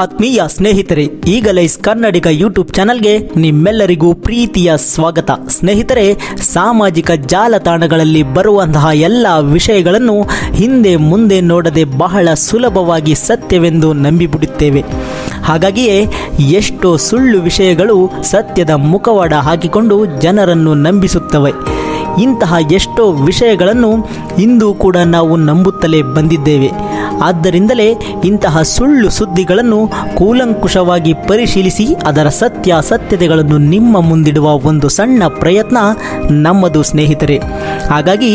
ಆತ್ಮೀಯ ಸ್ನೇಹಿತರೆ, ಈಗಲೈಸ್ ಕನ್ನಡಿಗ ಯೂಟ್ಯೂಬ್ ಚಾನಲ್ಗೆ ನಿಮ್ಮೆಲ್ಲರಿಗೂ ಪ್ರೀತಿಯ ಸ್ವಾಗತ. ಸ್ನೇಹಿತರೆ, ಸಾಮಾಜಿಕ ಜಾಲತಾಣಗಳಲ್ಲಿ ಬರುವಂತಹ ಎಲ್ಲ ವಿಷಯಗಳನ್ನು ಹಿಂದೆ ಮುಂದೆ ನೋಡದೆ ಬಹಳ ಸುಲಭವಾಗಿ ಸತ್ಯವೆಂದು ನಂಬಿಬಿಡುತ್ತೇವೆ. ಹಾಗಾಗಿಯೇ ಎಷ್ಟೋ ಸುಳ್ಳು ವಿಷಯಗಳು ಸತ್ಯದ ಮುಖವಾಡ ಹಾಕಿಕೊಂಡು ಜನರನ್ನು ನಂಬಿಸುತ್ತವೆ. ಇಂತಹ ಎಷ್ಟೋ ವಿಷಯಗಳನ್ನು ಇಂದು ಕೂಡ ನಾವು ನಂಬುತ್ತಲೇ ಬಂದಿದ್ದೇವೆ. ಆದ್ದರಿಂದಲೇ ಇಂತಹ ಸುಳ್ಳು ಸುದ್ದಿಗಳನ್ನು ಕೂಲಂಕುಷವಾಗಿ ಪರಿಶೀಲಿಸಿ ಅದರ ಸತ್ಯಾಸತ್ಯತೆಗಳನ್ನು ನಿಮ್ಮ ಮುಂದಿಡುವ ಒಂದು ಸಣ್ಣ ಪ್ರಯತ್ನ ನಮ್ಮದು ಸ್ನೇಹಿತರೆ. ಹಾಗಾಗಿ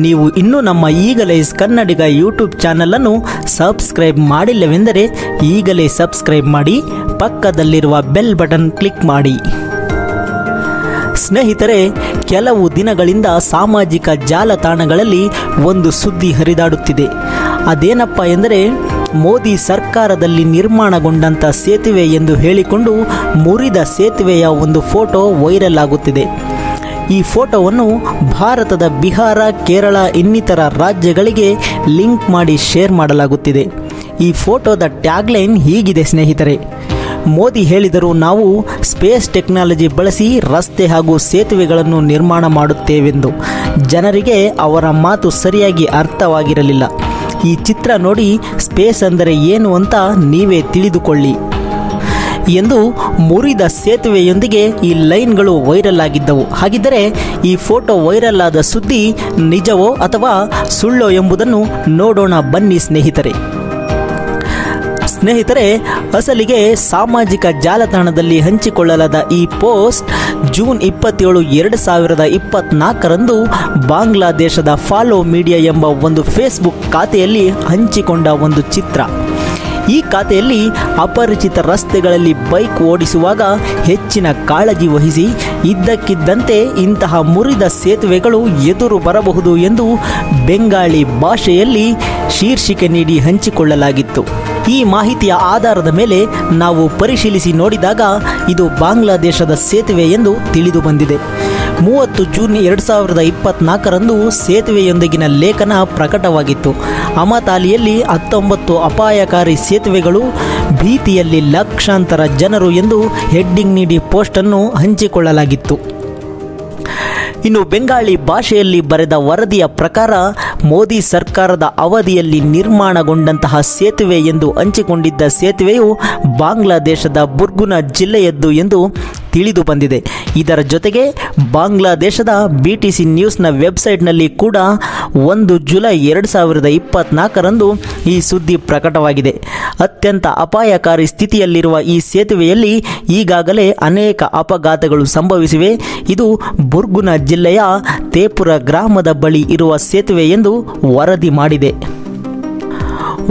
ನೀವು ಇನ್ನೂ ನಮ್ಮ ಈಗಲೈಸ್ ಕನ್ನಡಿಗ ಯೂಟ್ಯೂಬ್ ಚಾನಲನ್ನು ಸಬ್ಸ್ಕ್ರೈಬ್ ಮಾಡಿಲ್ಲವೆಂದರೆ ಈಗಲೇ ಸಬ್ಸ್ಕ್ರೈಬ್ ಮಾಡಿ, ಪಕ್ಕದಲ್ಲಿರುವ ಬೆಲ್ ಬಟನ್ ಕ್ಲಿಕ್ ಮಾಡಿ. ಸ್ನೇಹಿತರೆ, ಕೆಲವು ದಿನಗಳಿಂದ ಸಾಮಾಜಿಕ ಜಾಲತಾಣಗಳಲ್ಲಿ ಒಂದು ಸುದ್ದಿ ಹರಿದಾಡುತ್ತಿದೆ. ಅದೇನಪ್ಪ ಎಂದರೆ, ಮೋದಿ ಸರ್ಕಾರದಲ್ಲಿ ನಿರ್ಮಾಣಗೊಂಡಂಥ ಸೇತುವೆ ಎಂದು ಹೇಳಿಕೊಂಡು ಮುರಿದ ಸೇತುವೆಯ ಒಂದು ಫೋಟೋ ವೈರಲ್ ಆಗುತ್ತಿದೆ. ಈ ಫೋಟೋವನ್ನು ಭಾರತದ ಬಿಹಾರ, ಕೇರಳ ಇನ್ನಿತರ ರಾಜ್ಯಗಳಿಗೆ ಲಿಂಕ್ ಮಾಡಿ ಶೇರ್ ಮಾಡಲಾಗುತ್ತಿದೆ. ಈ ಫೋಟೋದ ಟ್ಯಾಗ್ಲೈನ್ ಹೀಗಿದೆ ಸ್ನೇಹಿತರೆ: ಮೋದಿ ಹೇಳಿದರು, ನಾವು ಸ್ಪೇಸ್ ಟೆಕ್ನಾಲಜಿ ಬಳಸಿ ರಸ್ತೆ ಹಾಗೂ ಸೇತುವೆಗಳನ್ನು ನಿರ್ಮಾಣ ಮಾಡುತ್ತೇವೆಂದು. ಜನರಿಗೆ ಅವರ ಮಾತು ಸರಿಯಾಗಿ ಅರ್ಥವಾಗಿರಲಿಲ್ಲ. ಈ ಚಿತ್ರ ನೋಡಿ ಸ್ಪೇಸ್ ಅಂದರೆ ಏನು ಅಂತ ನೀವೇ ತಿಳಿದುಕೊಳ್ಳಿ ಎಂದು ಮುರಿದ ಸೇತುವೆಯೊಂದಿಗೆ ಈ ಲೈನ್ಗಳು ವೈರಲ್ ಆಗಿದ್ದವು. ಹಾಗಿದ್ದರೆ ಈ ಫೋಟೋ ವೈರಲ್ ಆದ ಸುದ್ದಿ ನಿಜವೋ ಅಥವಾ ಸುಳ್ಳೋ ಎಂಬುದನ್ನು ನೋಡೋಣ ಬನ್ನಿ ಸ್ನೇಹಿತರೆ. ಅಸಲಿಗೆ ಸಾಮಾಜಿಕ ಜಾಲತಾಣದಲ್ಲಿ ಹಂಚಿಕೊಳ್ಳಲಾದ ಈ ಪೋಸ್ಟ್ ಜೂನ್ 27, 2024ರಂದು ಬಾಂಗ್ಲಾದೇಶದ ಫಾಲೋ ಮೀಡಿಯಾ ಎಂಬ ಒಂದು ಫೇಸ್ಬುಕ್ ಖಾತೆಯಲ್ಲಿ ಹಂಚಿಕೊಂಡ ಒಂದು ಚಿತ್ರ. ಈ ಖಾತೆಯಲ್ಲಿ ಅಪರಿಚಿತ ರಸ್ತೆಗಳಲ್ಲಿ ಬೈಕ್ ಓಡಿಸುವಾಗ ಹೆಚ್ಚಿನ ಕಾಳಜಿ ವಹಿಸಿ, ಇದ್ದಕ್ಕಿದ್ದಂತೆ ಇಂತಹ ಮುರಿದ ಸೇತುವೆಗಳು ಎದುರು ಬರಬಹುದು ಎಂದು ಬೆಂಗಾಳಿ ಭಾಷೆಯಲ್ಲಿ ಶೀರ್ಷಿಕೆ ನೀಡಿ ಹಂಚಿಕೊಳ್ಳಲಾಗಿತ್ತು. ಈ ಮಾಹಿತಿಯ ಆಧಾರದ ಮೇಲೆ ನಾವು ಪರಿಶೀಲಿಸಿ ನೋಡಿದಾಗ ಇದು ಬಾಂಗ್ಲಾದೇಶದ ಸೇತುವೆ ಎಂದು ತಿಳಿದು ಬಂದಿದೆ. 30 ಜೂನ್ 2024ರಂದು ಸೇತುವೆಯೊಂದಿಗಿನ ಲೇಖನ ಪ್ರಕಟವಾಗಿತ್ತು. ಅಮತಾಲಿಯಲ್ಲಿ 19 ಅಪಾಯಕಾರಿ ಸೇತುವೆಗಳು, ಭೀತಿಯಲ್ಲಿ ಲಕ್ಷಾಂತರ ಜನರು ಎಂದು ಹೆಡ್ಡಿಂಗ್ ನೀಡಿ ಪೋಸ್ಟನ್ನು ಹಂಚಿಕೊಳ್ಳಲಾಗಿತ್ತು. ಇನ್ನು ಬೆಂಗಾಳಿ ಭಾಷೆಯಲ್ಲಿ ಬರೆದ ವರದಿಯ ಪ್ರಕಾರ ಮೋದಿ ಸರ್ಕಾರದ ಅವಧಿಯಲ್ಲಿ ನಿರ್ಮಾಣಗೊಂಡಂತಹ ಸೇತುವೆ ಎಂದು ಹಂಚಿಕೊಂಡಿದ್ದ ಸೇತುವೆಯು ಬಾಂಗ್ಲಾದೇಶದ ಬುರ್ಗುನ ಜಿಲ್ಲೆಯದ್ದು ಎಂದು ತಿಳಿದು ಬಂದಿದೆ. ಇದರ ಜೊತೆಗೆ ಬಾಂಗ್ಲಾದೇಶದ BTC ನ್ಯೂಸ್ನ ವೆಬ್ಸೈಟ್ನಲ್ಲಿ ಕೂಡ 1 ಜುಲೈ 2024ರಂದು ಈ ಸುದ್ದಿ ಪ್ರಕಟವಾಗಿದೆ. ಅತ್ಯಂತ ಅಪಾಯಕಾರಿ ಸ್ಥಿತಿಯಲ್ಲಿರುವ ಈ ಸೇತುವೆಯಲ್ಲಿ ಈಗಾಗಲೇ ಅನೇಕ ಅಪಘಾತಗಳು ಸಂಭವಿಸಿವೆ. ಇದು ಬುರ್ಗುನ ಜಿಲ್ಲೆಯ ತೇಪುರ ಗ್ರಾಮದ ಬಳಿ ಇರುವ ಸೇತುವೆ ಎಂದು ವರದಿ ಮಾಡಿದೆ.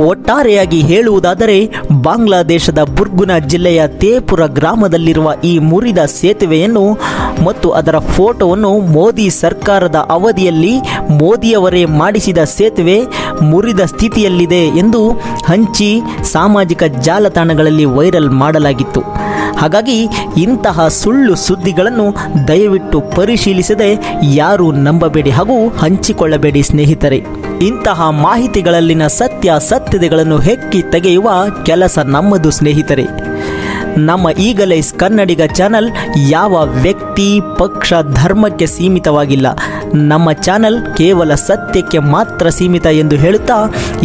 ಒಟ್ಟಾರೆಯಾಗಿ ಹೇಳುವುದಾದರೆ, ಬಾಂಗ್ಲಾದೇಶದ ಬುರ್ಗುನ ಜಿಲ್ಲೆಯ ತೇಪುರ ಗ್ರಾಮದಲ್ಲಿರುವ ಈ ಮುರಿದ ಸೇತುವೆಯನ್ನು ಮತ್ತು ಅದರ ಫೋಟೋವನ್ನು ಮೋದಿ ಸರ್ಕಾರದ ಅವಧಿಯಲ್ಲಿ ಮೋದಿಯವರೇ ಮಾಡಿಸಿದ ಸೇತುವೆ ಮುರಿದ ಸ್ಥಿತಿಯಲ್ಲಿದೆ ಎಂದು ಹಂಚಿ ಸಾಮಾಜಿಕ ಜಾಲತಾಣಗಳಲ್ಲಿ ವೈರಲ್ ಮಾಡಲಾಗಿತ್ತು. ಹಾಗಾಗಿ ಇಂತಹ ಸುಳ್ಳು ಸುದ್ದಿಗಳನ್ನು ದಯವಿಟ್ಟು ಪರಿಶೀಲಿಸದೆ ಯಾರೂ ನಂಬಬೇಡಿ ಹಾಗೂ ಹಂಚಿಕೊಳ್ಳಬೇಡಿ ಸ್ನೇಹಿತರೆ. ಇಂತಹ ಮಾಹಿತಿಗಳಲ್ಲಿನ ಸತ್ಯಾಸತ್ಯತೆಗಳನ್ನು ಹೆಕ್ಕಿ ತೆಗೆಯುವ ಕೆಲಸ ನಮ್ಮದು ಸ್ನೇಹಿತರೆ. ನಮ್ಮ ಈಗಲೈಸ್ ಕನ್ನಡಿಗ ಚಾನಲ್ ಯಾವ ವ್ಯಕ್ತಿ, ಪಕ್ಷ, ಧರ್ಮಕ್ಕೆ ಸೀಮಿತವಾಗಿಲ್ಲ. ನಮ್ಮ ಚಾನಲ್ ಕೇವಲ ಸತ್ಯಕ್ಕೆ ಮಾತ್ರ ಸೀಮಿತ ಎಂದು ಹೇಳುತ್ತಾ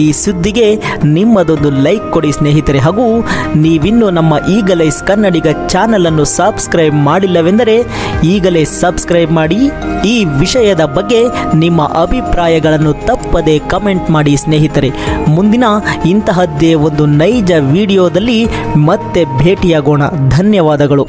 ಈ ಸುದ್ದಿಗೆ ನಿಮ್ಮದೊಂದು ಲೈಕ್ ಕೊಡಿ ಸ್ನೇಹಿತರೆ. ಹಾಗೂ ನೀವಿನ್ನೂ ನಮ್ಮ ಈಗಲೈಸ್ ಕನ್ನಡಿಗ ಚಾನಲನ್ನು ಸಬ್ಸ್ಕ್ರೈಬ್ ಮಾಡಿಲ್ಲವೆಂದರೆ ಈಗಲೇ ಸಬ್ಸ್ಕ್ರೈಬ್ ಮಾಡಿ. ಈ ವಿಷಯದ ಬಗ್ಗೆ ನಿಮ್ಮ ಅಭಿಪ್ರಾಯಗಳನ್ನು ತಪ್ಪದೆ ಕಮೆಂಟ್ ಮಾಡಿ ಸ್ನೇಹಿತರೆ. ಮುಂದಿನ ಇಂತಹದ್ದೇ ಒಂದು ನೈಜ ವಿಡಿಯೋದಲ್ಲಿ ಮತ್ತೆ ಭೇಟಿಯಾಗೋಣ. ಧನ್ಯವಾದಗಳು.